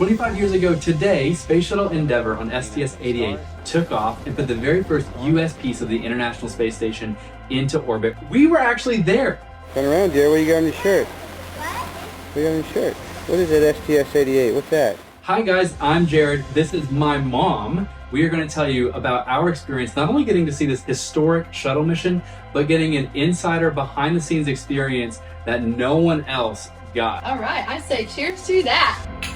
25 years ago today, Space Shuttle Endeavor on STS-88 took off and put the very first U.S. piece of the International Space Station into orbit. We were actually there. Turn around, Jared. What do you got on your shirt? What do you got on your shirt? What is it, STS-88? What's that? Hi guys, I'm Jared. This is my mom. We are going to tell you about our experience, not only getting to see this historic shuttle mission, but getting an insider behind the scenes experience that no one else got. All right, I say cheers to that.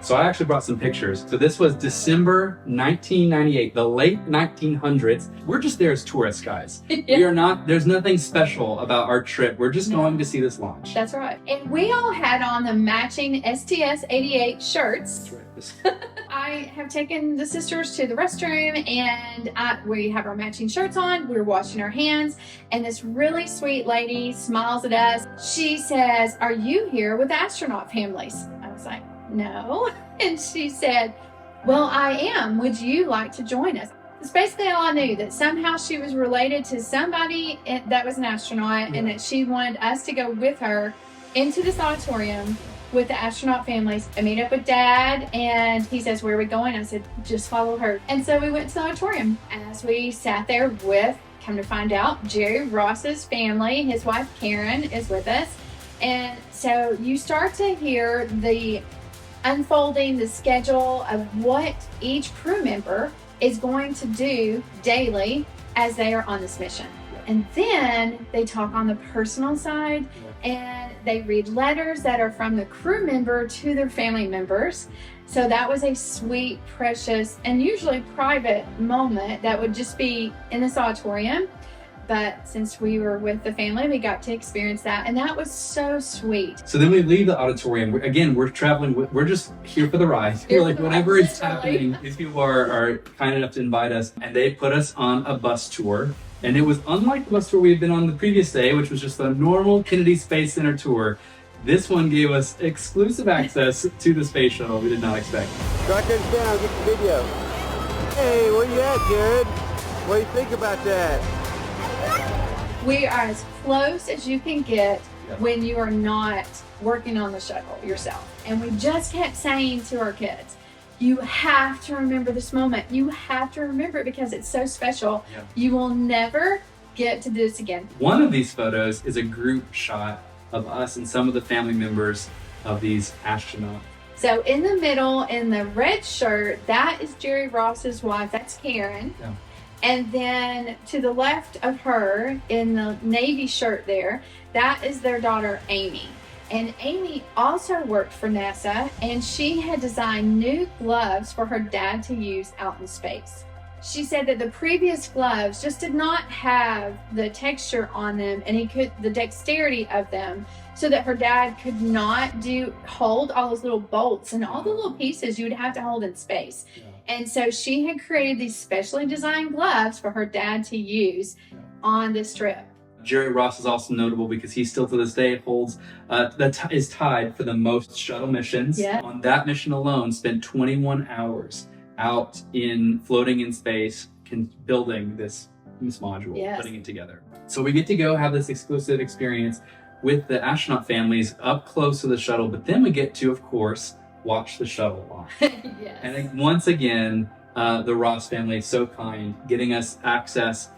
So I actually brought some pictures. So this was December 1998, the late 1900s. We're just there as tourists, guys. We are not, there's nothing special about our trip. We're just going to see this launch. That's right. And we all had on the matching STS-88 shirts. That's right. I have taken the sisters to the restroom and we have our matching shirts on. We're washing our hands and this really sweet lady smiles at us. She says, "Are you here with astronaut families?" I was like, "No." And she said, "Well, I am. Would you like to join us?" It's basically all I knew, that somehow she was related to somebody that was an astronaut and that she wanted us to go with her into this auditorium with the astronaut families. I meet up with Dad and he says, "Where are we going?" I said, "Just follow her." And so we went to the auditorium. As we sat there with, come to find out, Jerry Ross's family, his wife Karen is with us. And so you start to hear the unfolding, the schedule of what each crew member is going to do daily as they are on this mission. And then they talk on the personal side and they read letters that are from the crew member to their family members. So that was a sweet, precious, and usually private moment that would just be in this auditorium. But since we were with the family, we got to experience that, and that was so sweet. So then we leave the auditorium. Again, we're traveling, we're just here for the ride. We're like, whatever is happening, these people are kind enough to invite us, and they put us on a bus tour. And it was unlike the bus tour we had been on the previous day, which was just a normal Kennedy Space Center tour. This one gave us exclusive access to the space shuttle we did not expect. Shotguns down, get the video. Hey, where you at, Jared? What do you think about that? We are as close as you can get when you are not working on the shuttle yourself. And we just kept saying to our kids, you have to remember this moment. You have to remember it because it's so special. Yeah. You will never get to do this again. One of these photos is a group shot of us and some of the family members of these astronauts. So in the middle, in the red shirt, that is Jerry Ross's wife. That's Karen. Yeah. And then to the left of her, in the navy shirt there, that is their daughter, Amy. And Amy also worked for NASA, and she had designed new gloves for her dad to use out in space. She said that the previous gloves just did not have the texture on them and the dexterity of them, so that her dad could not hold all those little bolts and all the little pieces you would have to hold in space. Yeah. And so she had created these specially designed gloves for her dad to use on this trip. Jerry Ross is also notable because he still to this day holds, is tied for the most shuttle missions. Yeah. On that mission alone, spent 21 hours out floating in space, building this module, putting it together. So we get to go have this exclusive experience with the astronaut families up close to the shuttle, but then we get to, of course, watch the shuttle launch. Yes. And once again, the Ross family is so kind, getting us access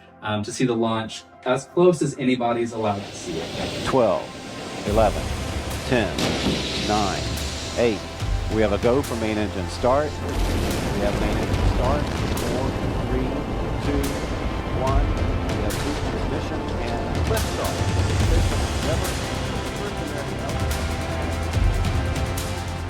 to see the launch as close as anybody's allowed to see it. 12, 11, 10, 9, 8. We have a go for main engine start. We have main engine start. 4, 3, 2, 1. We have boost ignition and liftoff.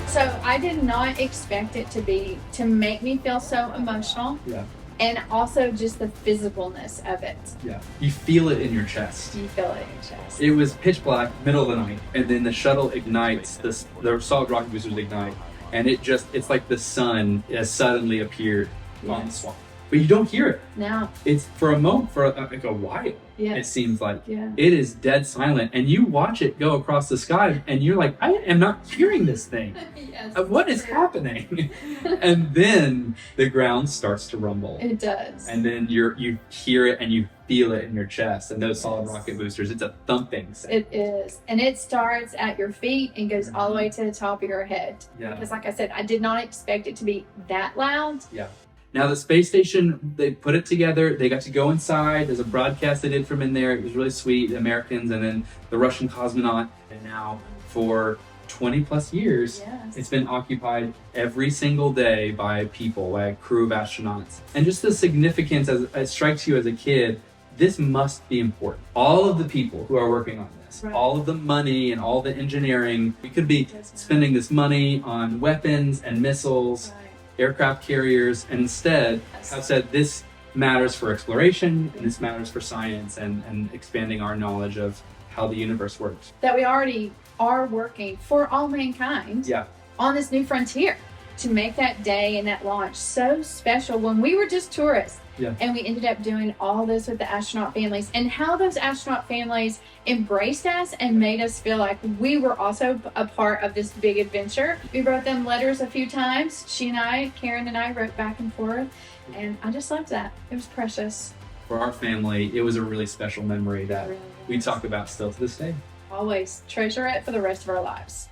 So I did not expect it to make me feel so emotional. Yeah. And also just the physicalness of it. Yeah. You feel it in your chest. You feel it in your chest. It was pitch black, middle of the night, and then the shuttle ignites, the solid rocket boosters ignite, and it's like the sun has suddenly appeared on the swamp. But you don't hear it. No. It's for a moment, for like a while, it seems like. Yeah. It is dead silent, and you watch it go across the sky, and you're like, I am not hearing this thing. Yes. What is happening? And then the ground starts to rumble. It does. And then you hear it, and you feel it in your chest. And those solid rocket boosters, it's a thumping sound. It is. And it starts at your feet and goes all the way to the top of your head. Yeah. Because like I said, I did not expect it to be that loud. Yeah. Now the space station, they put it together. They got to go inside. There's a broadcast they did from in there. It was really sweet. The Americans and then the Russian cosmonaut. And now for 20 plus years, Yes. it's been occupied every single day by people, by a crew of astronauts. And just the significance as it strikes you as a kid, this must be important. All of the people who are working on this, Right. all of the money and all the engineering, we could be spending this money on weapons and missiles, Right. aircraft carriers, and instead have said this matters for exploration and this matters for science and expanding our knowledge of how the universe works. That we already are working for all mankind Yeah. on this new frontier to make that day and that launch so special when we were just tourists. Yeah. And we ended up doing all this with the astronaut families, and how those astronaut families embraced us and made us feel like we were also a part of this big adventure. We wrote them letters a few times. She and I, Karen and I, wrote back and forth, and I just loved that. It was precious. For our family, it was a really special memory that It really we was. talk about still to this day. Always treasure it for the rest of our lives.